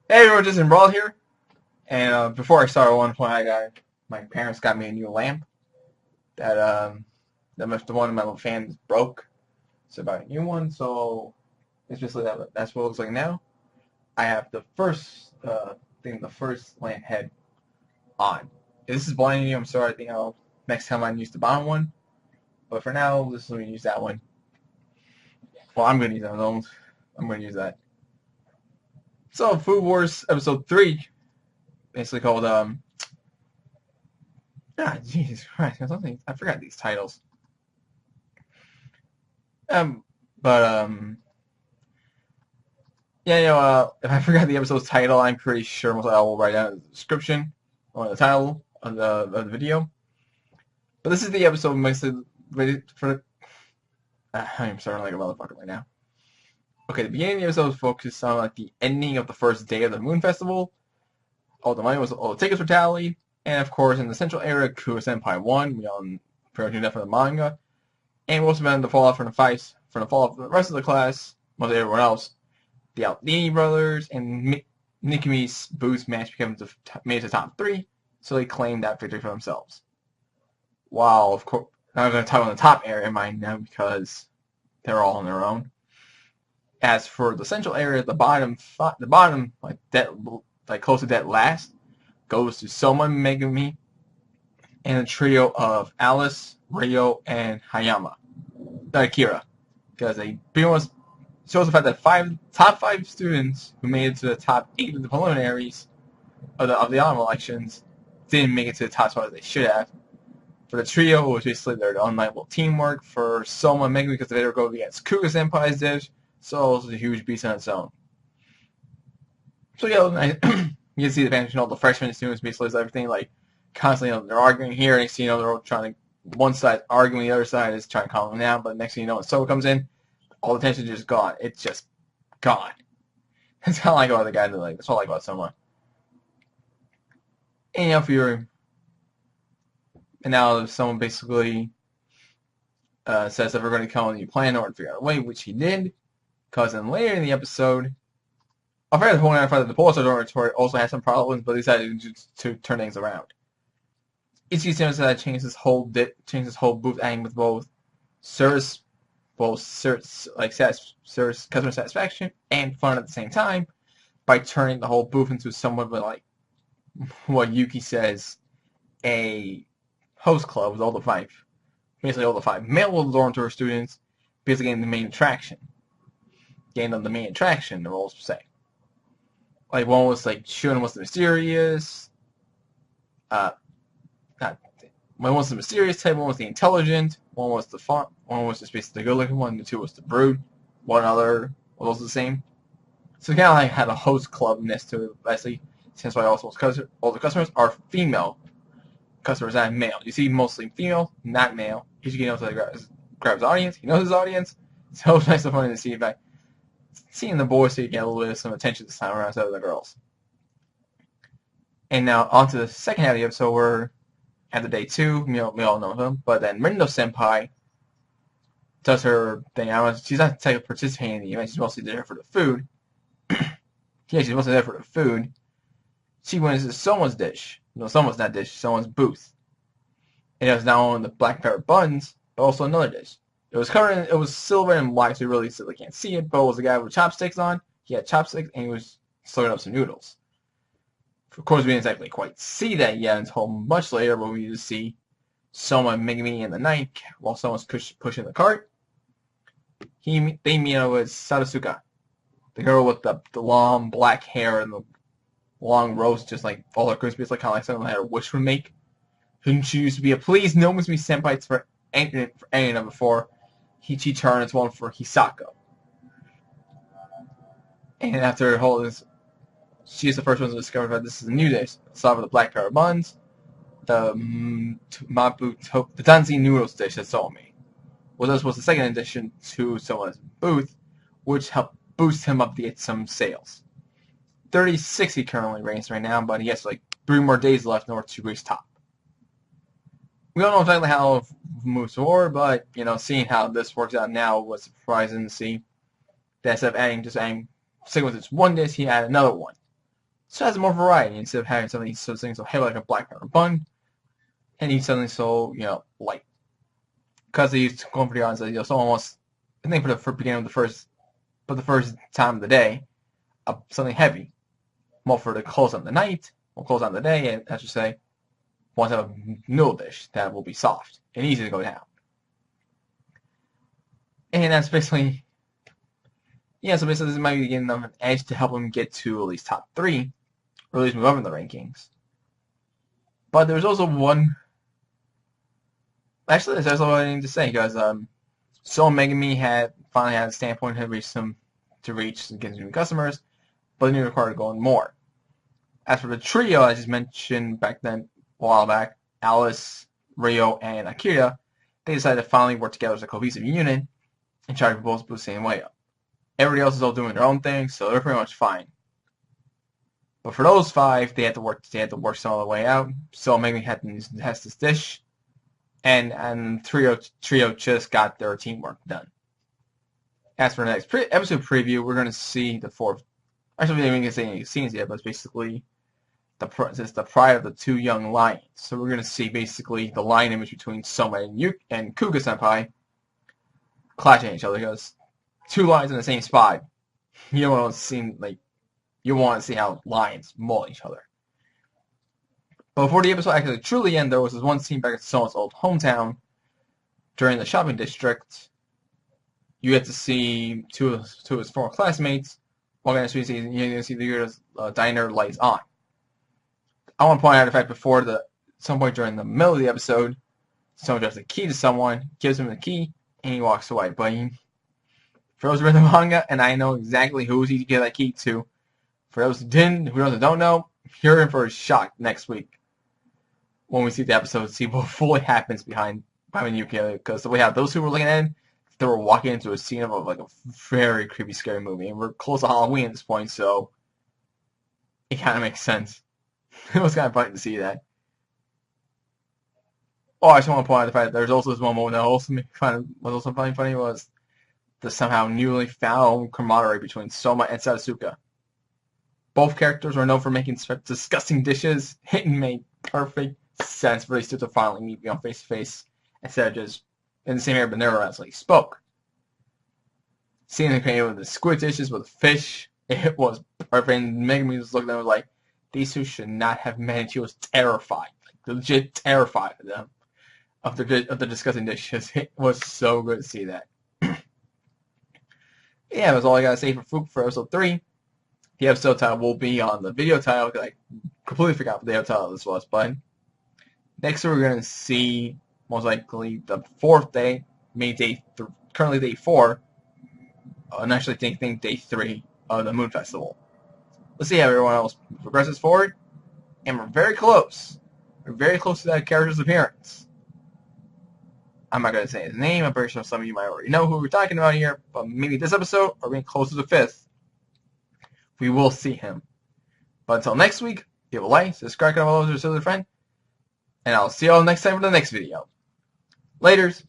Hey everyone, just Brawl here. And before I start, at one point my parents got me a new lamp that the one in my little fan broke. So I bought a new one. So it's just like that. That's what it looks like now. I have the first lamp head on. If this is blinding you, I'm sorry. I think I'll next time I use the bottom one. But for now, this is going to use that one. Well, I'm going to use that one. I'm going to use that. So Food Wars episode 3, basically called Jesus Christ, I forgot these titles. Um, but yeah, if I forgot the episode's title, I'm pretty sure most I will write down in the description or the title of the video. But this is the episode mostly ready for. I'm starting like a motherfucker right now. Okay, the beginning of the episode focused on like the ending of the first day of the Moon Festival. All the tickets were tallied, and of course in the central area, Kuga Senpai won. We all pretty much knew that from the manga. And most of them the fallout from the fights, from the fallout from the rest of the class, most of everyone else. The Aldini brothers and Nikimi's boost match made it to top 3, so they claimed that victory for themselves. While, of course, I'm going to talk on the top area mine now because they're all on their own. As for the central area, the bottom, like close to dead last, goes to Soma Megumi and a trio of Alice, Ryo, and Akira. Because they pretty much shows the fact that top 5 students who made it to the top 8 of the preliminaries of the autumn elections didn't make it to the top spot as they should have. For the trio, which basically their unrivalable teamwork. For Soma and Megumi, because they were going against Kuga Senpai's dish, so it was a huge beast on its own. So yeah, you can see the advantage in all the freshmen students basically is everything like constantly they're arguing here, and they're all trying to one side arguing, the other side is trying to calm them down, but next thing you know, when Soma comes in, all the tension is just gone. It's just gone. That's how I like about the guy. That's all I like about Soma. And now someone basically says that we're going to come with a new plan in order to figure out a way, which he did, because then later in the episode, I forgot to point out that the Polar Dormitory also had some problems, but they decided to turn things around. Ichigo said that changed his whole booth aim with both customer satisfaction and fun at the same time by turning the whole booth into somewhat of like what Yuki says a host club with all the 5 male dormitory students basically getting the main attraction. Getting them the main attraction, the roles per se. Like one was like Shun was the mysterious, one was the mysterious type, one was the intelligent, one was the fun, one was just basically the good-looking one, the 2 was the brute, one other was the same. So it kind of like had a host clubness to it, basically, since all the customers are female customers, not male. You see mostly female, not male. He knows how to grab his audience. He knows his audience. So it's nice and funny to see back. Seeing the boys so you get a little bit of some attention this time around instead of the girls. And now on to the second half of the episode, we're at the day 2. We all know him. But then Rindo Senpai does her thing. She's not participating in the event. She's mostly there for the food. Yeah, she's mostly there for the food. She went into someone's dish. No, someone's not dish. Someone's booth. And it was not only the black pepper buns, but also another dish. It was silver and black, so you really can't see it, but it was a guy with chopsticks on. He had chopsticks, and he was slurring up some noodles. Of course, we didn't exactly quite see that yet until much later, when we just see Soma and Megumi in the night while someone's pushing the cart. They meet up with Sadasuka, the girl with the long black hair and the long roast, just like all her crispy. It's like kind of like something that her wish would make. She used to be a please no Miss Me senpai for any number 4. He turns one for Hisako. And after all this, she's the first one to discover that this is a new dish. Started with the black pepper buns, the Danzi noodles dish that Soma made. Well, this was the second addition to Soma's booth, which helped boost him up to get some sales. 36 he currently ranks right now, but he has like 3 more days left in order to reach top. We don't know exactly how it moves forward, but seeing how this works out now was surprising to see. That instead of sticking with this one dish, he added another one. So it has more variety instead of having something so heavy like a black pepper bun, and eat something so light. Because they used to go for the odds that so almost I think for the beginning of the first time of the day, something heavy, more for the close on the night, or close on the day, and I should say, want to have a noodle dish that will be soft and easy to go down. And that's basically, so basically this might be getting them an edge to help them get to at least top 3, or at least move up in the rankings. But there's also one, actually there's also what I need to say, because Soma Megami finally had a standpoint to reach and get new customers, but they required going more. As for the trio, I just mentioned back then, a while back, Alice, Rio, and Akira, they decided to finally work together as a cohesive unit and try to both the same way up. Everybody else is all doing their own thing, so they're pretty much fine. But for those 5, they had to work some other way out. So Megami has this dish, and trio just got their teamwork done. As for the next episode preview, we're going to see the 4th. Actually, we didn't even say any scenes yet, but it's basically it's the pride of the 2 young lions. So we're going to see basically the line image between Soma and Kuga Senpai clashing each other, because 2 lions in the same spot, you don't want to seem like you want to see how lions maul each other. But before the episode actually truly ended, there was this one scene back at Soma's old hometown during the shopping district. You get to see two of his former classmates walking down the street, and you see the diner lights on. I want to point out the fact some point during the middle of the episode, someone drops a key to someone, gives him the key, and he walks away. But for those who read the manga, and I know exactly who he gave that key to, for those who don't know, you're in for a shock next week when we see the episode, see what fully happens behind Yuki. Because the way how those 2 were looking at him, they were walking into a scene of a very creepy, scary movie, and we're close to Halloween at this point, so it kind of makes sense. It was kind of funny to see that. Oh, I just want to point out the fact that there's also this one moment that was also funny was the somehow newly found camaraderie between Soma and Satsuka. Both characters were known for making disgusting dishes. It made perfect sense for these 2 to finally meet face to face instead of just in the same area but never actually spoke. Seeing them create with the squid dishes with fish, it was perfect. And Megami was looking at them like, these 2 should not have met. She was terrified, legit terrified of them, of the disgusting dishes. It was so good to see that. Yeah, that's all I gotta say for episode 3. The episode title will be on the video title, because I completely forgot what the video title this was. But next we're going to see, most likely, the 4th day, currently day 4, and actually think day 3 of the Moon Festival. Let's see how everyone else progresses forward, and we're very close. We're very close to that character's appearance. I'm not going to say his name. I'm pretty sure some of you might already know who we're talking about here, but maybe this episode, or being close to the 5th, we will see him. But until next week, give a like, subscribe, comment below, your silly friend, and I'll see you all next time for the next video. Laters!